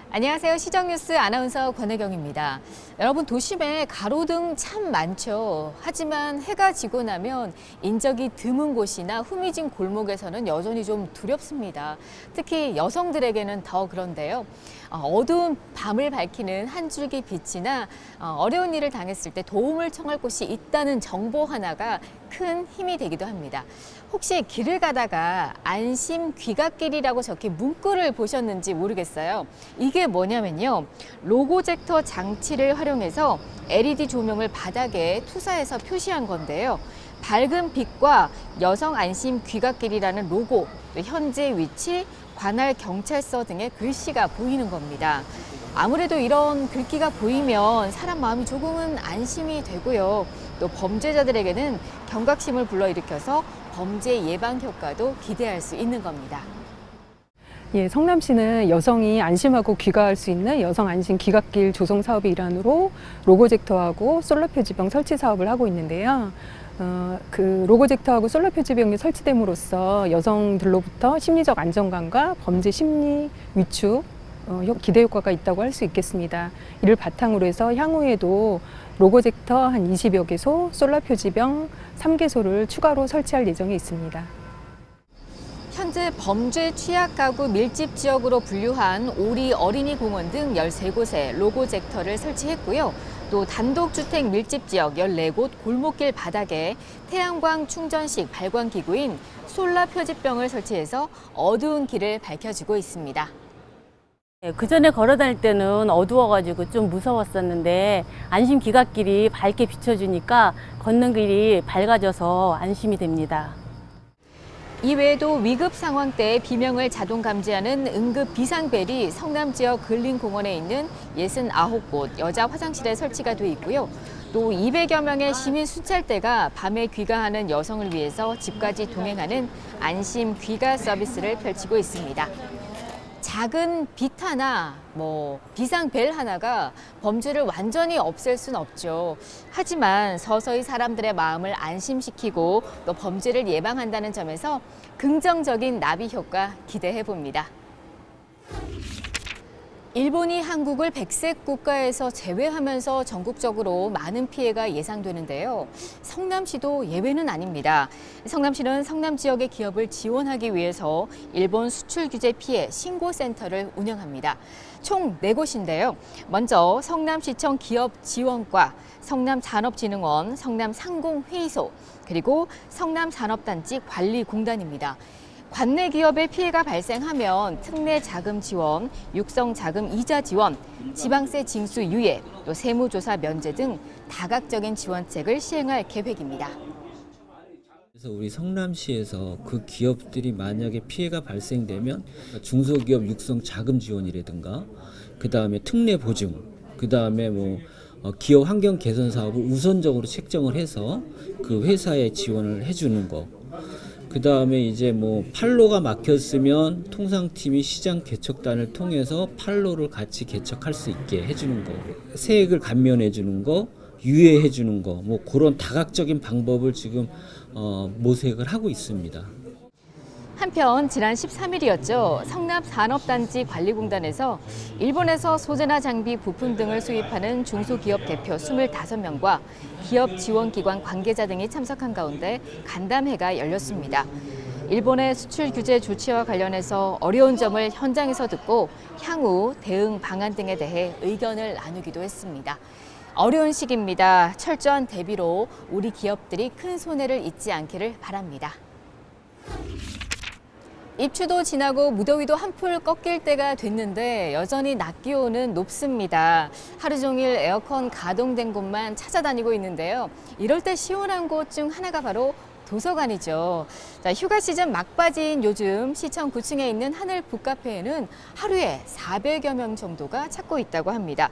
안녕하세요. 시정뉴스 아나운서 권혜경입니다. 여러분, 도심에 가로등 참 많죠. 하지만 해가 지고 나면 인적이 드문 곳이나 후미진 골목에서는 여전히 좀 두렵습니다. 특히 여성들에게는 더 그런데요. 어두운 밤을 밝히는 한 줄기 빛이나 어려운 일을 당했을 때 도움을 청할 곳이 있다는 정보 하나가 큰 힘이 되기도 합니다. 혹시 길을 가다가 안심 귀갓길이라고 적힌 문구를 보셨는지 모르겠어요. 이게 뭐냐면요. 로고젝터 장치를 활용해서 LED 조명을 바닥에 투사해서 표시한 건데요. 밝은 빛과 여성 안심 귀갓길이라는 로고, 또 현재 위치, 관할 경찰서 등의 글씨가 보이는 겁니다. 아무래도 이런 글귀가 보이면 사람 마음이 조금은 안심이 되고요. 또 범죄자들에게는 경각심을 불러일으켜서 범죄 예방 효과도 기대할 수 있는 겁니다. 예, 성남시는 여성이 안심하고 귀가할 수 있는 여성 안심 귀갓길 조성 사업의 일환으로 로고젝터하고 솔라 표지병 설치 사업을 하고 있는데요. 그 로고젝터하고 솔라 표지병이 설치됨으로써 여성들로부터 심리적 안정감과 범죄 심리 위축, 기대 효과가 있다고 할 수 있겠습니다. 이를 바탕으로 해서 향후에도 로고젝터 한 20여 개소, 솔라 표지병 3개소를 추가로 설치할 예정이 있습니다. 현재 범죄 취약 가구 밀집 지역으로 분류한 오리 어린이 공원 등 13곳에 로고젝터를 설치했고요. 또 단독주택 밀집 지역 14곳 골목길 바닥에 태양광 충전식 발광 기구인 솔라 표지병을 설치해서 어두운 길을 밝혀주고 있습니다. 그 전에 걸어 다닐 때는 어두워가지고 좀 무서웠었는데 안심 귀갓길이 밝게 비춰주니까 걷는 길이 밝아져서 안심이 됩니다. 이외에도 위급 상황 때 비명을 자동 감지하는 응급 비상벨이 성남 지역 근린공원에 있는 69곳 여자 화장실에 설치가 돼 있고요. 또 200여 명의 시민 순찰대가 밤에 귀가하는 여성을 위해서 집까지 동행하는 안심 귀가 서비스를 펼치고 있습니다. 작은 빛 하나, 비상벨 하나가 범죄를 완전히 없앨 순 없죠. 하지만 서서히 사람들의 마음을 안심시키고 또 범죄를 예방한다는 점에서 긍정적인 나비 효과 기대해 봅니다. 일본이 한국을 백색 국가에서 제외하면서 전국적으로 많은 피해가 예상되는데요. 성남시도 예외는 아닙니다. 성남시는 성남 지역의 기업을 지원하기 위해서 일본 수출 규제 피해 신고센터를 운영합니다. 총 4곳인데요. 먼저 성남시청 기업지원과, 성남산업진흥원, 성남상공회의소, 그리고 성남산업단지 관리공단입니다. 관내 기업의 피해가 발생하면 특례 자금 지원, 육성 자금 이자 지원, 지방세 징수 유예, 또 세무조사 면제 등 다각적인 지원책을 시행할 계획입니다. 그래서 우리 성남시에서 그 기업들이 만약에 피해가 발생되면 중소기업 육성 자금 지원이라든가, 그 다음에 특례 보증, 그 다음에 기업 환경 개선 사업을 우선적으로 책정을 해서 그 회사에 지원을 해주는 거. 그 다음에 이제 판로가 막혔으면 통상팀이 시장 개척단을 통해서 판로를 같이 개척할 수 있게 해주는 거, 세액을 감면해 주는 거, 유예해 주는 거, 그런 다각적인 방법을 지금 모색을 하고 있습니다. 한편 지난 13일이었죠. 성남산업단지 관리공단에서 일본에서 소재나 장비, 부품 등을 수입하는 중소기업 대표 25명과 기업 지원기관 관계자 등이 참석한 가운데 간담회가 열렸습니다. 일본의 수출 규제 조치와 관련해서 어려운 점을 현장에서 듣고 향후 대응 방안 등에 대해 의견을 나누기도 했습니다. 어려운 시기입니다. 철저한 대비로 우리 기업들이 큰 손해를 입지 않기를 바랍니다. 입추도 지나고 무더위도 한풀 꺾일 때가 됐는데 여전히 낮 기온은 높습니다. 하루 종일 에어컨 가동된 곳만 찾아다니고 있는데요. 이럴 때 시원한 곳 중 하나가 바로 도서관이죠. 휴가 시즌 막바지인 요즘 시청 9층에 있는 하늘 북카페에는 하루에 400여 명 정도가 찾고 있다고 합니다.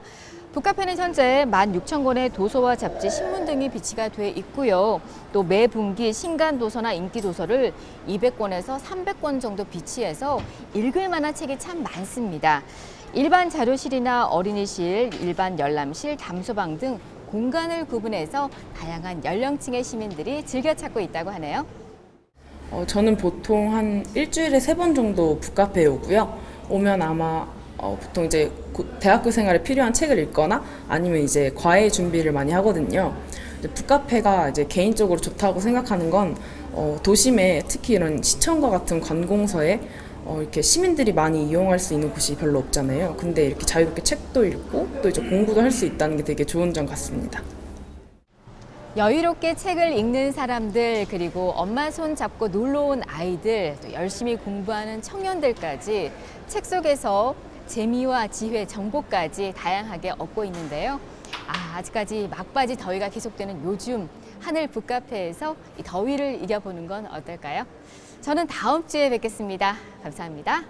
북카페는 현재 16,000권의 도서와 잡지, 신문 등이 비치가 돼 있고요. 또 매 분기 신간 도서나 인기 도서를 200권에서 300권 정도 비치해서 읽을 만한 책이 참 많습니다. 일반 자료실이나 어린이실, 일반 열람실, 담소방 등 공간을 구분해서 다양한 연령층의 시민들이 즐겨 찾고 있다고 하네요. 저는 보통 한 일주일에 3번 정도 북카페에 오고요. 오면 아마 보통 이제 대학교 생활에 필요한 책을 읽거나 아니면 이제 과외 준비를 많이 하거든요. 북카페가 이제 개인적으로 좋다고 생각하는 건 도심에 특히 이런 시청과 같은 관공서에 이렇게 시민들이 많이 이용할 수 있는 곳이 별로 없잖아요. 근데 이렇게 자유롭게 책도 읽고 또 이제 공부도 할 수 있다는 게 되게 좋은 점 같습니다. 여유롭게 책을 읽는 사람들, 그리고 엄마 손 잡고 놀러 온 아이들, 또 열심히 공부하는 청년들까지 책 속에서 재미와 지혜, 정보까지 다양하게 얻고 있는데요. 아직까지 막바지 더위가 계속되는 요즘 하늘 북카페에서 이 더위를 이겨보는 건 어떨까요? 저는 다음 주에 뵙겠습니다. 감사합니다.